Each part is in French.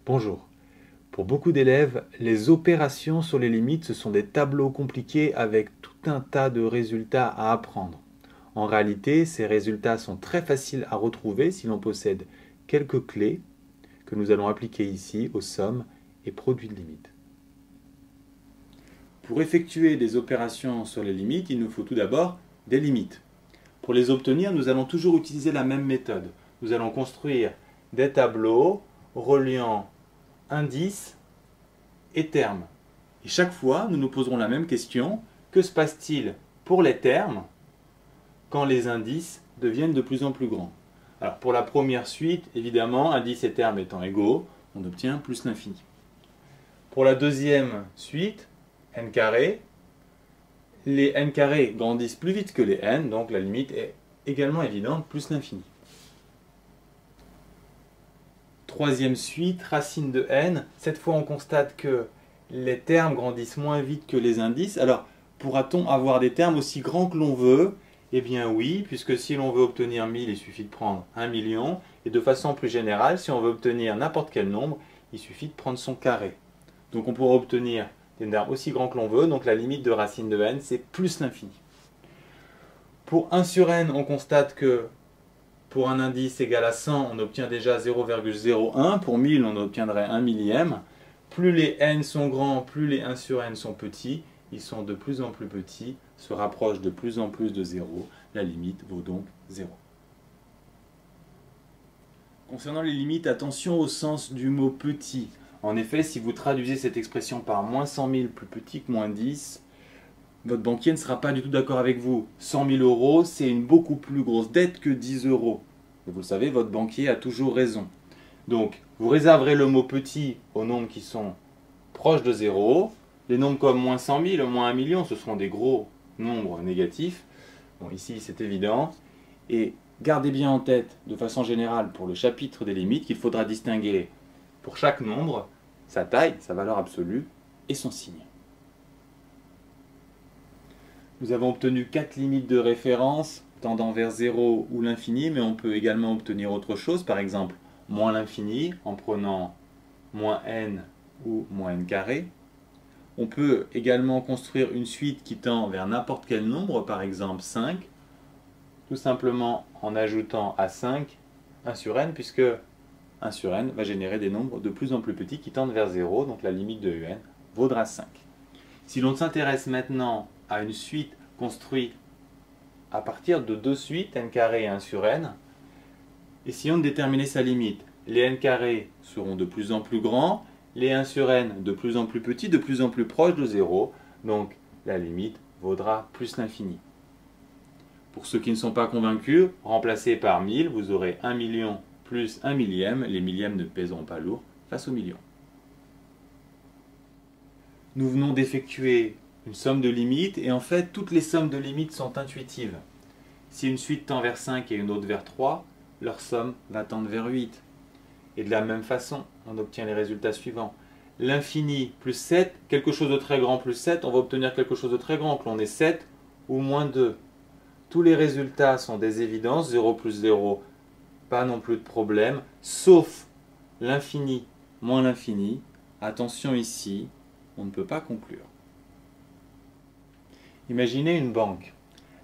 Bonjour. Pour beaucoup d'élèves, les opérations sur les limites, ce sont des tableaux compliqués avec tout un tas de résultats à apprendre. En réalité, ces résultats sont très faciles à retrouver si l'on possède quelques clés que nous allons appliquer ici aux sommes et produits de limites. Pour effectuer des opérations sur les limites, il nous faut tout d'abord des limites. Pour les obtenir, nous allons toujours utiliser la même méthode. Nous allons construire des tableaux reliant indices et termes. Et chaque fois, nous nous poserons la même question. Que se passe-t-il pour les termes quand les indices deviennent de plus en plus grands? Alors pour la première suite, évidemment, indices et termes étant égaux, on obtient plus l'infini. Pour la deuxième suite, n carré, les n carrés grandissent plus vite que les n, donc la limite est également évidente, plus l'infini. Troisième suite, racine de n. Cette fois, on constate que les termes grandissent moins vite que les indices. Alors, pourra-t-on avoir des termes aussi grands que l'on veut? Eh bien oui, puisque si l'on veut obtenir 1000, il suffit de prendre 1 million. Et de façon plus générale, si on veut obtenir n'importe quel nombre, il suffit de prendre son carré. Donc on pourra obtenir des termes aussi grands que l'on veut. Donc la limite de racine de n, c'est plus l'infini. Pour 1 sur n, on constate que pour un indice égal à 100, on obtient déjà 0,01. Pour 1000, on obtiendrait 1 millième. Plus les n sont grands, plus les 1 sur n sont petits. Ils sont de plus en plus petits, se rapprochent de plus en plus de 0. La limite vaut donc 0. Concernant les limites, attention au sens du mot petit. En effet, si vous traduisez cette expression par moins 100 000 plus petit que moins 10, votre banquier ne sera pas du tout d'accord avec vous. 100 000 euros, c'est une beaucoup plus grosse dette que 10 euros. Et vous le savez, votre banquier a toujours raison. Donc, vous réserverez le mot petit aux nombres qui sont proches de 0. Les nombres comme moins 100 000, moins 1 million, ce seront des gros nombres négatifs. Bon, ici, c'est évident. Et gardez bien en tête, de façon générale, pour le chapitre des limites, qu'il faudra distinguer pour chaque nombre sa taille, sa valeur absolue et son signe. Nous avons obtenu 4 limites de référence tendant vers 0 ou l'infini, mais on peut également obtenir autre chose, par exemple moins l'infini en prenant moins n ou moins n carré. On peut également construire une suite qui tend vers n'importe quel nombre, par exemple 5, tout simplement en ajoutant à 5 1 sur n, puisque 1 sur n va générer des nombres de plus en plus petits qui tendent vers 0, donc la limite de un vaudra 5. Si l'on s'intéresse maintenant à une suite construite à partir de deux suites, n carré et 1 sur n, essayons de déterminer sa limite. Les n carrés seront de plus en plus grands, les 1 sur n de plus en plus petits, de plus en plus proches de 0, donc la limite vaudra plus l'infini. Pour ceux qui ne sont pas convaincus, remplacez par 1000, vous aurez 1 million plus 1 millième, les millièmes ne pèseront pas lourd face au million. Nous venons d'effectuer une somme de limites, et en fait, toutes les sommes de limites sont intuitives. Si une suite tend vers 5 et une autre vers 3, leur somme va tendre vers 8. Et de la même façon, on obtient les résultats suivants. L'infini plus 7, quelque chose de très grand plus 7, on va obtenir quelque chose de très grand, que l'on ait 7 ou moins 2. Tous les résultats sont des évidences, 0 plus 0, pas non plus de problème, sauf l'infini moins l'infini. Attention ici, on ne peut pas conclure. Imaginez une banque.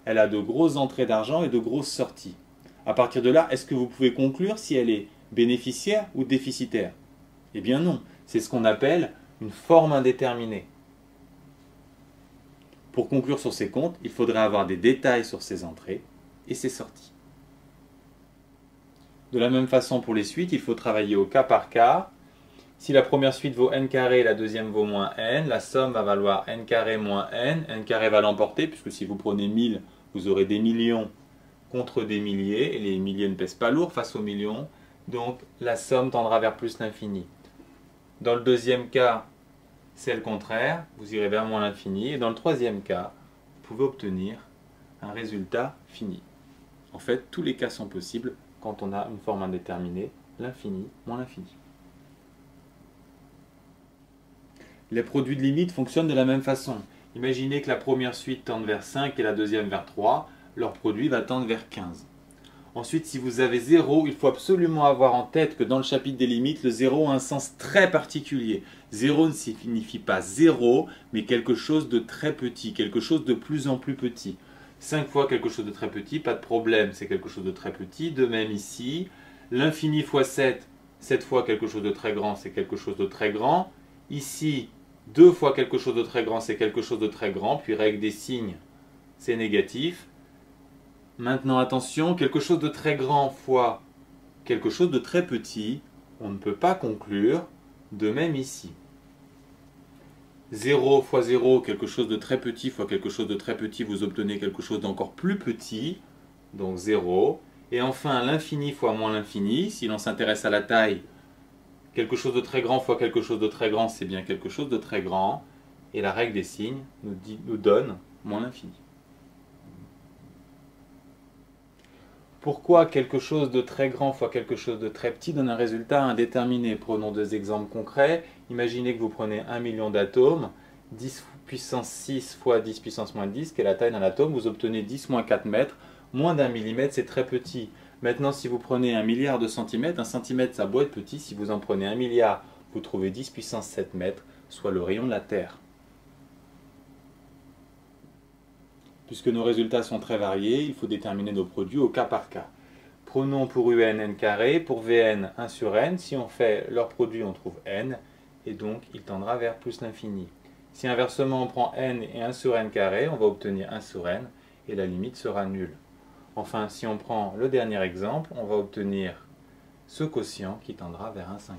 Elle a de grosses entrées d'argent et de grosses sorties. À partir de là, est-ce que vous pouvez conclure si elle est bénéficiaire ou déficitaire? Eh bien non, c'est ce qu'on appelle une forme indéterminée. Pour conclure sur ces comptes, il faudrait avoir des détails sur ses entrées et ses sorties. De la même façon pour les suites, il faut travailler au cas par cas. Si la première suite vaut n carré et la deuxième vaut moins n, la somme va valoir n carré moins n carré va l'emporter, puisque si vous prenez 1000, vous aurez des millions contre des milliers, et les milliers ne pèsent pas lourd face aux millions, donc la somme tendra vers plus l'infini. Dans le deuxième cas, c'est le contraire, vous irez vers moins l'infini, et dans le troisième cas, vous pouvez obtenir un résultat fini. En fait, tous les cas sont possibles quand on a une forme indéterminée, l'infini moins l'infini. Les produits de limite fonctionnent de la même façon. Imaginez que la première suite tende vers 5 et la deuxième vers 3, leur produit va tendre vers 15. Ensuite, si vous avez 0, il faut absolument avoir en tête que dans le chapitre des limites, le 0 a un sens très particulier. 0 ne signifie pas 0, mais quelque chose de très petit, quelque chose de plus en plus petit. 5 fois quelque chose de très petit, pas de problème, c'est quelque chose de très petit. De même ici, l'infini fois 7, 7 fois quelque chose de très grand, c'est quelque chose de très grand. Ici, 2 fois quelque chose de très grand, c'est quelque chose de très grand. Puis règle des signes, c'est négatif. Maintenant attention, quelque chose de très grand fois quelque chose de très petit, on ne peut pas conclure. De même ici. 0 fois 0, quelque chose de très petit fois quelque chose de très petit, vous obtenez quelque chose d'encore plus petit, donc 0. Et enfin, l'infini fois moins l'infini, si l'on s'intéresse à la taille, quelque chose de très grand fois quelque chose de très grand, c'est bien quelque chose de très grand. Et la règle des signes nous donne moins l'infini. Pourquoi quelque chose de très grand fois quelque chose de très petit donne un résultat indéterminé? Prenons deux exemples concrets. Imaginez que vous prenez 1 million d'atomes, 10 puissance 6 fois 10 puissance moins 10, qui est la taille d'un atome, vous obtenez 10 moins 4 mètres. Moins d'un millimètre, c'est très petit. Maintenant, si vous prenez 1 milliard de centimètres, un centimètre, ça doit être petit. Si vous en prenez 1 milliard, vous trouvez 10 puissance 7 mètres, soit le rayon de la Terre. Puisque nos résultats sont très variés, il faut déterminer nos produits au cas par cas. Prenons pour un n carré, pour Vn 1 sur n. Si on fait leur produit, on trouve n, et donc il tendra vers plus l'infini. Si inversement on prend n et 1 sur n carré, on va obtenir 1 sur n, et la limite sera nulle. Enfin, si on prend le dernier exemple, on va obtenir ce quotient qui tendra vers 1/5.